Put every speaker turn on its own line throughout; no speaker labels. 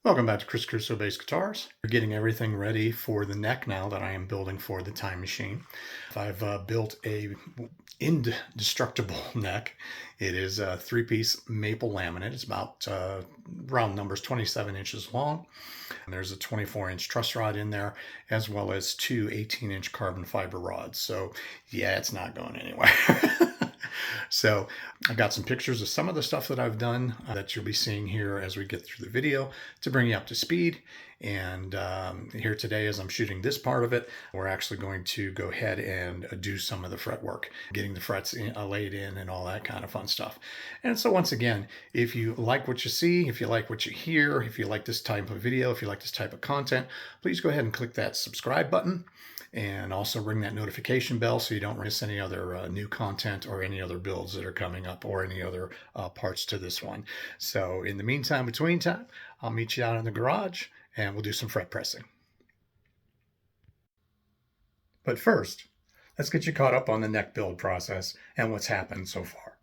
Welcome back to Chris Crusoe Bass Guitars. We're getting everything ready for the neck now that I am building for the Time Machine. I've built a indestructible neck. It is a 3-piece maple laminate. It's about, round numbers, 27 inches long. And there's a 24-inch truss rod in there, as well as two 18-inch carbon fiber rods. So yeah, it's not going anywhere. So I've got some pictures of some of the stuff that I've done that you'll be seeing here as we get through the video to bring you up to speed. And here today, as I'm shooting this part of it, we're actually going to go ahead and do some of the fret work, getting the frets laid in and all that kind of fun stuff. And so once again, if you like what you see, if you like what you hear, if you like this type of video, if you like this type of content, please go ahead and click that subscribe button. And also ring that notification bell so you don't miss any other new content or any other builds that are coming up or any other parts to this one. So in the meantime, between time, I'll meet you out in the garage and we'll do some fret pressing. But first, let's get you caught up on the neck build process and what's happened so far.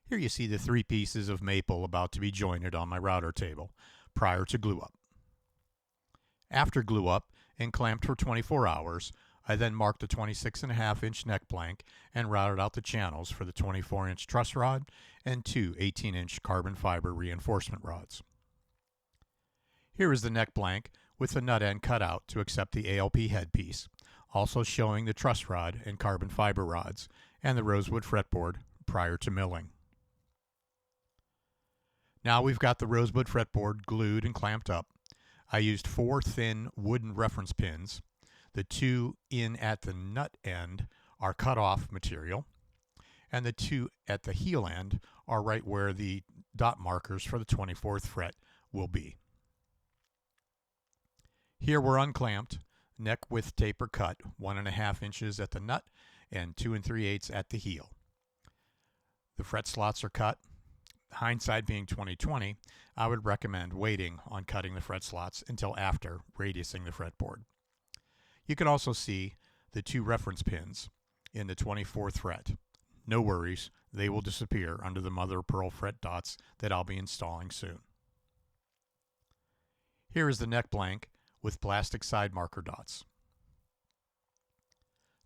Here you see the 3 pieces of maple about to be jointed on my router table prior to glue up. After glue up and clamped for 24 hours, I then marked the 26.5-inch neck blank and routed out the channels for the 24-inch truss rod and two 18-inch carbon fiber reinforcement rods. Here is the neck blank with the nut end cut out to accept the ALP headpiece, also showing the truss rod and carbon fiber rods and the rosewood fretboard prior to milling. Now we've got the rosewood fretboard glued and clamped up. I used 4 thin wooden reference pins. The 2 in at the nut end are cut off material, and the 2 at the heel end are right where the dot markers for the 24th fret will be. Here we're unclamped, neck width taper cut, 1.5 inches at the nut and 2 3/8 at the heel. The fret slots are cut. Hindsight being 20/20, I would recommend waiting on cutting the fret slots until after radiusing the fretboard. You can also see the 2 reference pins in the 24th fret. No worries, they will disappear under the mother of pearl fret dots that I'll be installing soon. Here is the neck blank with plastic side marker dots.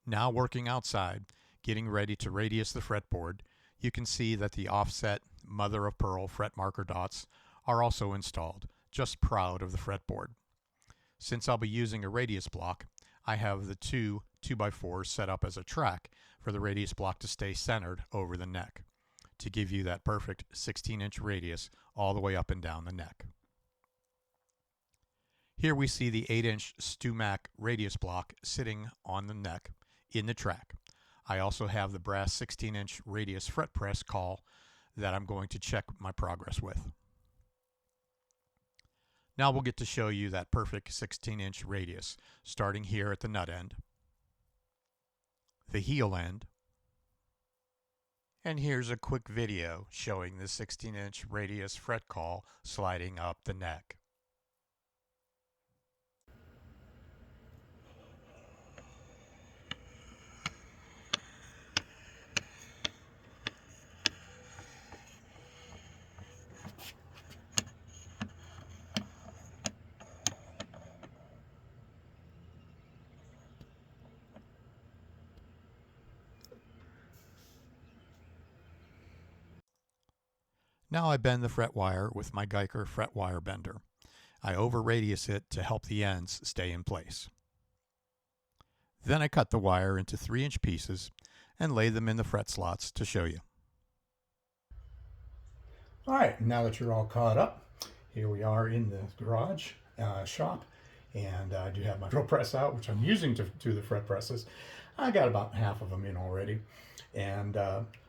Now working outside, getting ready to radius the fretboard, you can see that the offset mother of pearl fret marker dots are also installed, just proud of the fretboard. Since I'll be using a radius block, I have the 2 2x4s set up as a track for the radius block to stay centered over the neck, to give you that perfect 16-inch radius all the way up and down the neck. Here we see the 8-inch StewMac radius block sitting on the neck in the track. I also have the brass 16-inch radius fret press call that I'm going to check my progress with. Now we'll get to show you that perfect 16-inch radius, starting here at the nut end, the heel end, and here's a quick video showing the 16-inch radius fret call sliding up the neck. Now I bend the fret wire with my Geiger fret wire bender. I over radius it to help the ends stay in place. Then I cut the wire into 3-inch pieces and lay them in the fret slots to show you.
All right, now that you're all caught up, here we are in the garage shop, and I do have my drill press out, which I'm using to do the fret presses. I got about half of them in already, and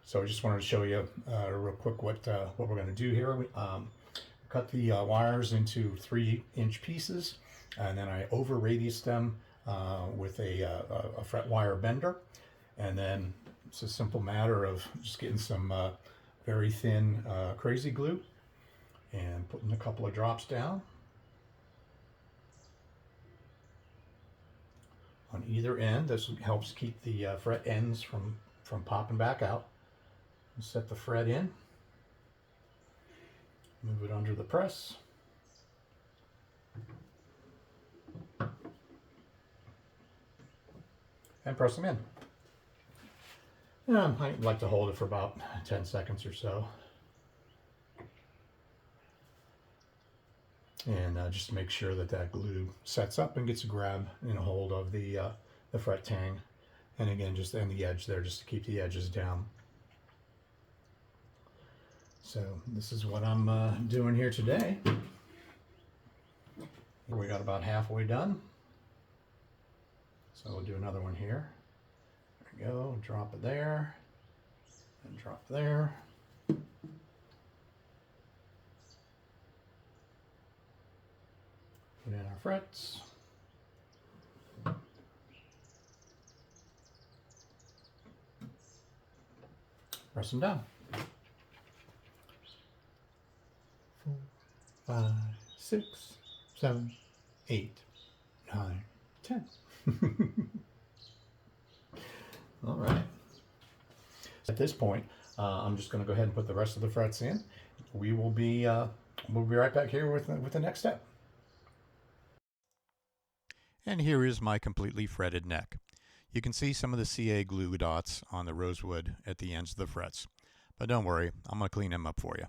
so I just wanted to show you real quick what we're going to do here. Cut the wires into 3-inch pieces, and then I over radius them with a fret wire bender, and then it's a simple matter of just getting some very thin crazy glue and putting a couple of drops down, on either end. This helps keep the fret ends from popping back out. Set the fret in, move it under the press, and press them in. I like to hold it for about 10 seconds or so. And just to make sure that that glue sets up and gets a grab and a hold of the fret tang. And again, just on the edge there, just to keep the edges down. So this is what I'm doing here today. We got about halfway done. So we'll do another one here. There we go, drop it there, and drop there. Put in our frets. Press them down. 4, 5, 6, 7, 8, 9, 10. All right. At this point, I'm just going to go ahead and put the rest of the frets in. We'll be right back here with the next step.
And here is my completely fretted neck. You can see some of the CA glue dots on the rosewood at the ends of the frets, but don't worry, I'm going to clean them up for you.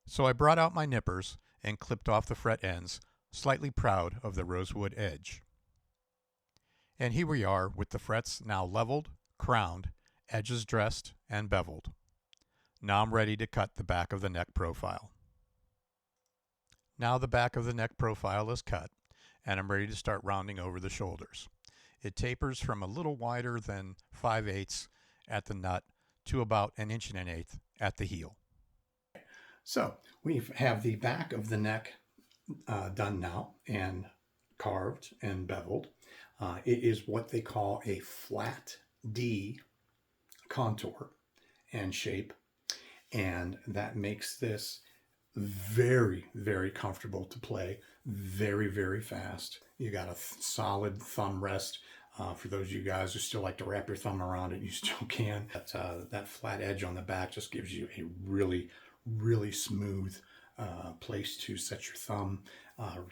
So I brought out my nippers and clipped off the fret ends, slightly proud of the rosewood edge. And here we are with the frets now leveled, crowned, edges dressed, and beveled. Now I'm ready to cut the back of the neck profile. Now the back of the neck profile is cut, and I'm ready to start rounding over the shoulders. It tapers from a little wider than 5/8 at the nut to about 1 1/8 inches at the heel.
So we have the back of the neck done now and carved and beveled. It is what they call a flat D contour and shape, and that makes this very, very comfortable to play, very, very fast. You got a solid thumb rest. For those of you guys who still like to wrap your thumb around it, you still can. That flat edge on the back just gives you a really, really smooth place to set your thumb,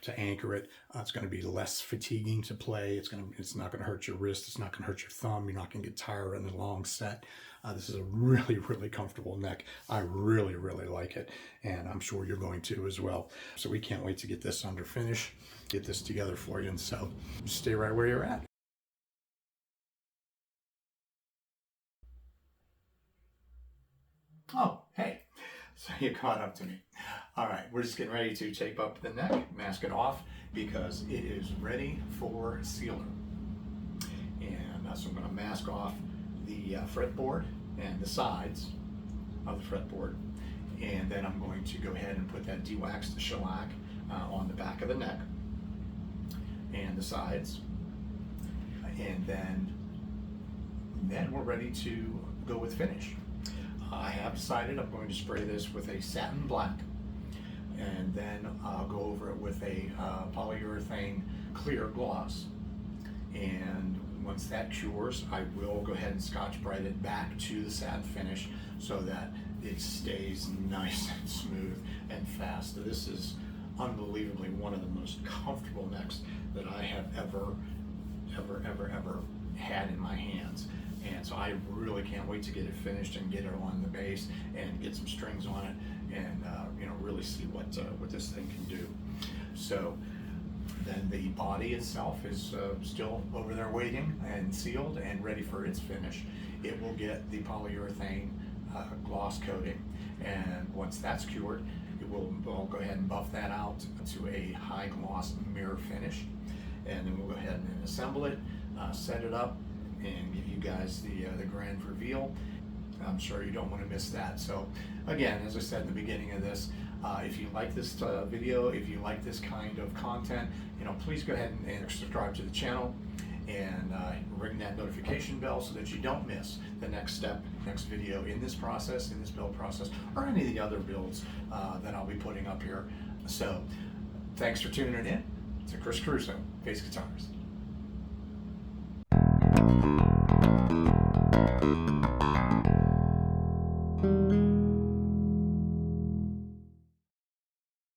to anchor it. It's going to be less fatiguing to play. It's not going to hurt your wrist. It's not going to hurt your thumb. You're not going to get tired in the long set. This is a really, really comfortable neck. I really, really like it, and I'm sure you're going to as well. So we can't wait to get this under finish, get this together for you, and so stay right where you're at. Oh, hey, so you caught up to me. All right, we're just getting ready to tape up the neck, mask it off, because it is ready for sealer. And so I'm going to mask off the fretboard and the sides of the fretboard, and then I'm going to go ahead and put that de-waxed shellac on the back of the neck and the sides, and then we're ready to go with finish. I have decided I'm going to spray this with a satin black, and then I'll go over it with a polyurethane clear gloss. And once that cures, I will go ahead and Scotch-Brite it back to the satin finish so that it stays nice and smooth and fast. This is unbelievably one of the most comfortable necks that I have ever had in my hands. And so I really can't wait to get it finished and get it on the base and get some strings on it, and really see what this thing can do. So then the body itself is still over there waiting and sealed and ready for its finish. It will get the polyurethane gloss coating, and once that's cured, we'll go ahead and buff that out to a high gloss mirror finish, and then we'll go ahead and assemble it, set it up, and give you guys the grand reveal. I'm sure you don't want to miss that. So again, as I said in the beginning of this, if you like this video, if you like this kind of content, please go ahead and subscribe to the channel, and ring that notification bell so that you don't miss the next step, next video in this process, in this build process, or any of the other builds that I'll be putting up here. So thanks for tuning in to Chris Caruso, Bass Guitars.